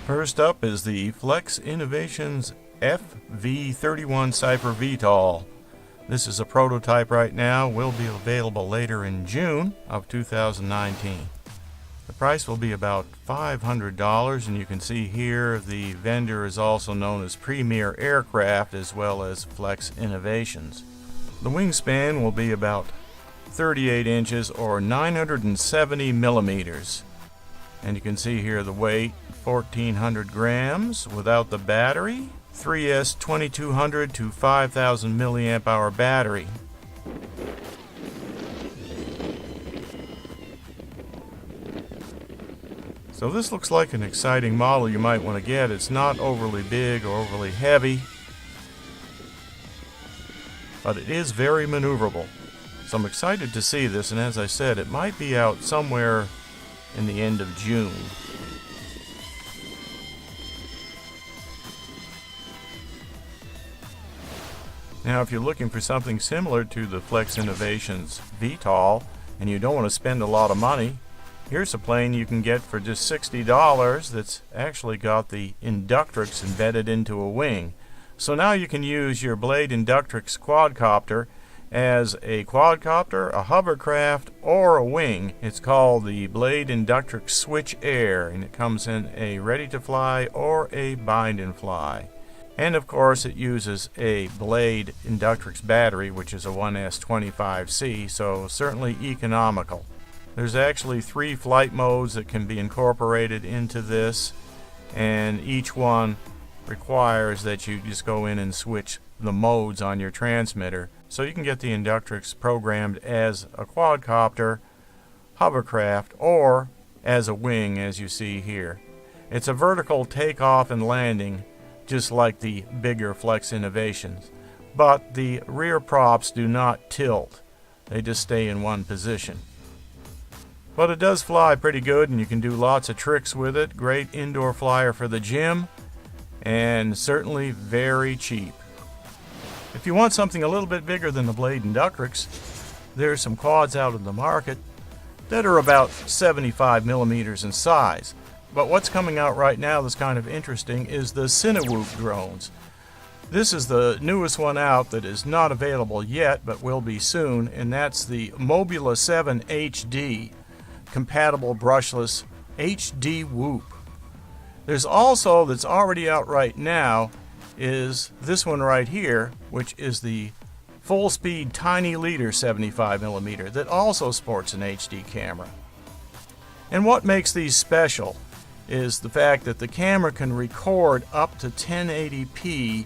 First up is the Flex Innovations FV-31 Cypher VTOL. This is a prototype right now, will be available later in June of 2019. The price will be about $500, and you can see here the vendor is also known as Premier Aircraft as well as Flex Innovations. The wingspan will be about 38 inches or 970 millimeters. And you can see here the weight, 1,400 grams without the battery, 3S 2200 to 5000 milliamp hour battery. So this looks like an exciting model you might want to get. It's not overly big or overly heavy, but it is very maneuverable. So I'm excited to see this, and as I said, it might be out somewhere in the end of June. Now if you're looking for something similar to the Flex Innovations VTOL and you don't want to spend a lot of money, here's a plane you can get for just $60 that's actually got the Inductrix embedded into a wing. So now you can use your Blade Inductrix quadcopter as a quadcopter, a hovercraft, or a wing. It's called the Blade Inductrix Switch Air, and it comes in a ready-to-fly or a bind-and-fly. And of course it uses a Blade Inductrix battery, which is a 1S25C, so certainly economical. There's actually 3 flight modes that can be incorporated into this, and each one requires that you just go in and switch the modes on your transmitter. So you can get the Inductrix programmed as a quadcopter, hovercraft, or as a wing, as you see here. It's a vertical takeoff and landing, just like the bigger Flex Innovations. But the rear props do not tilt. They just stay in one position. But it does fly pretty good, and you can do lots of tricks with it. Great indoor flyer for the gym, and certainly very cheap. If you want something a little bit bigger than the Blade Inductrix, there's some quads out in the market that are about 75 millimeters in size. But what's coming out right now that's kind of interesting is the Cinewhoop drones. This is the newest one out that is not available yet but will be soon, and that's the Mobula 7 HD compatible brushless HDwhoop. There's also, that's already out right now, is this one right here, which is the Fullspeed Tinyleader 75mm that also sports an HD camera. And what makes these special is the fact that the camera can record up to 1080p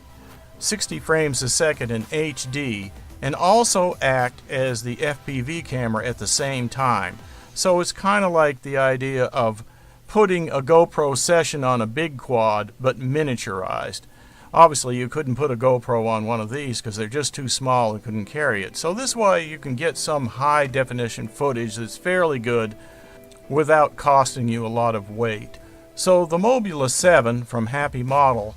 60 frames a second in HD and also act as the FPV camera at the same time. So it's kind of like the idea of putting a GoPro session on a big quad but miniaturized. Obviously you couldn't put a GoPro on one of these because they're just too small and couldn't carry it. So this way you can get some high definition footage that's fairly good without costing you a lot of weight. So the Mobula 7 from Happymodel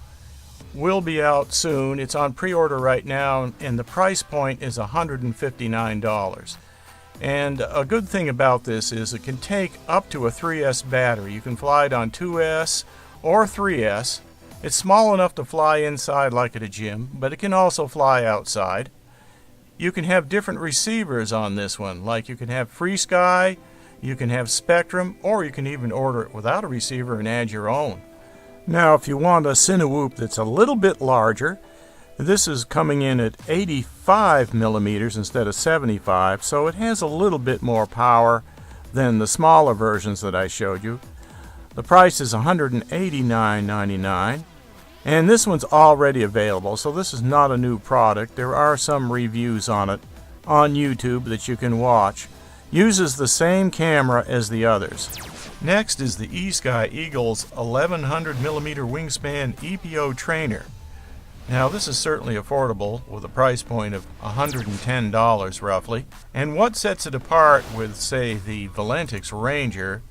will be out soon. It's on pre-order right now, and the price point is $159. And a good thing about this is it can take up to a 3S battery. You can fly it on 2S or 3S. It's small enough to fly inside like at a gym, but it can also fly outside. You can have different receivers on this one, like you can have FreeSky, you can have Spectrum, or you can even order it without a receiver and add your own. Now if you want a Cinewhoop that's a little bit larger, this is coming in at 85 millimeters instead of 75, so it has a little bit more power than the smaller versions that I showed you. The price is $189.99, and this one's already available, so this is not a new product. There are some reviews on it on YouTube that you can watch. Uses the same camera as the others. Next is the Eastguy Eagles 1100mm wingspan EPO trainer. Now this is certainly affordable with a price point of $110 roughly. And what sets it apart with, say, the Volantix Ranger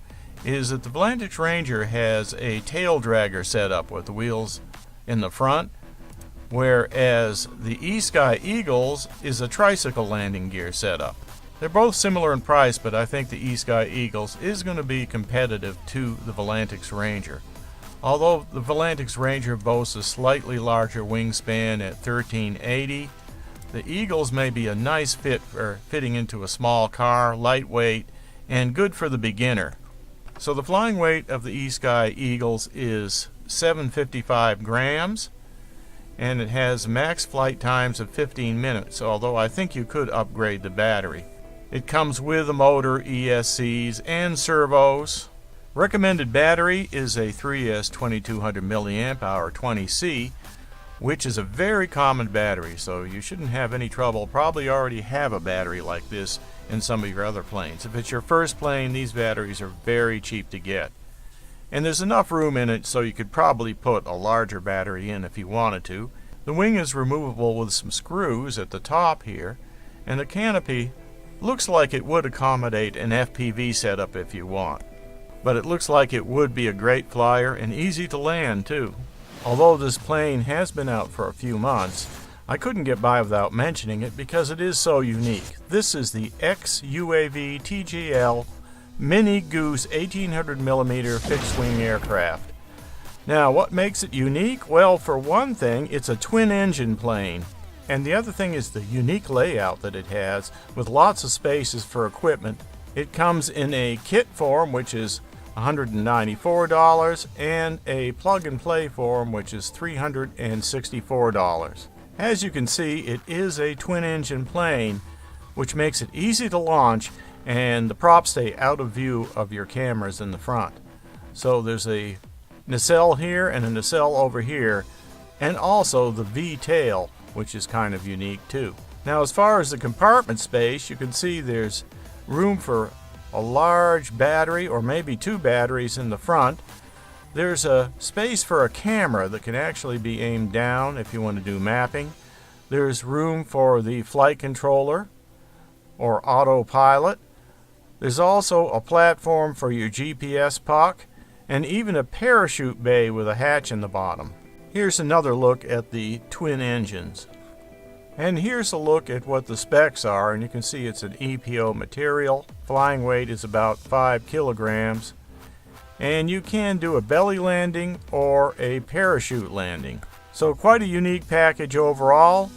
is that the Volantix Ranger has a tail dragger set up with the wheels in the front, whereas the Eastguy Eagles is a tricycle landing gear setup. They're both similar in price, but I think the Eastguy Eagles is going to be competitive to the Volantix Ranger. Although the Volantic's Ranger boasts a slightly larger wingspan at 1380, the Eagles may be a nice fit for fitting into a small car, lightweight, and good for the beginner. So the flying weight of the Eastguy Eagles is 755 grams, and it has max flight times of 15 minutes, although I think you could upgrade the battery. It comes with a motor, ESCs, and servos. Recommended battery is a 3S 2200 mAh 20C, which is a very common battery, so you shouldn't have any trouble. Probably already have a battery like this in some of your other planes. If it's your first plane, these batteries are very cheap to get. And there's enough room in it so you could probably put a larger battery in if you wanted to. The wing is removable with some screws at the top here, and the canopy looks like it would accommodate an FPV setup if you want. But it looks like it would be a great flyer and easy to land too. Although this plane has been out for a few months, I couldn't get by without mentioning it because it is so unique. This is the XUAV TGL Mini Goose 1800mm fixed-wing aircraft. Now, what makes it unique? Well, for one thing, it's a twin-engine plane. And the other thing is the unique layout that it has, with lots of spaces for equipment. It comes in a kit form, which is $194, and a plug-and-play form, which is $364. As you can see, it is a twin-engine plane, which makes it easy to launch, and the props stay out of view of your cameras in the front. So there's a nacelle here and a nacelle over here, and also the V-tail, which is kind of unique too. Now, as far as the compartment space, you can see there's room for a large battery, or maybe two batteries in the front. There's a space for a camera that can actually be aimed down if you want to do mapping. There's room for the flight controller or autopilot. There's also a platform for your GPS puck, and even a parachute bay with a hatch in the bottom. Here's another look at the twin engines. And here's a look at what the specs are, and you can see it's an EPO material. Flying weight is about 5 kilograms. And you can do a belly landing or a parachute landing. So quite a unique package overall.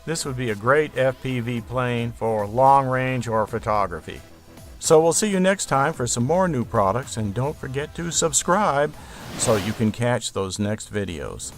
This would be a great FPV plane for long range or photography. So we'll see you next time for some more new products, and don't forget to subscribe so you can catch those next videos.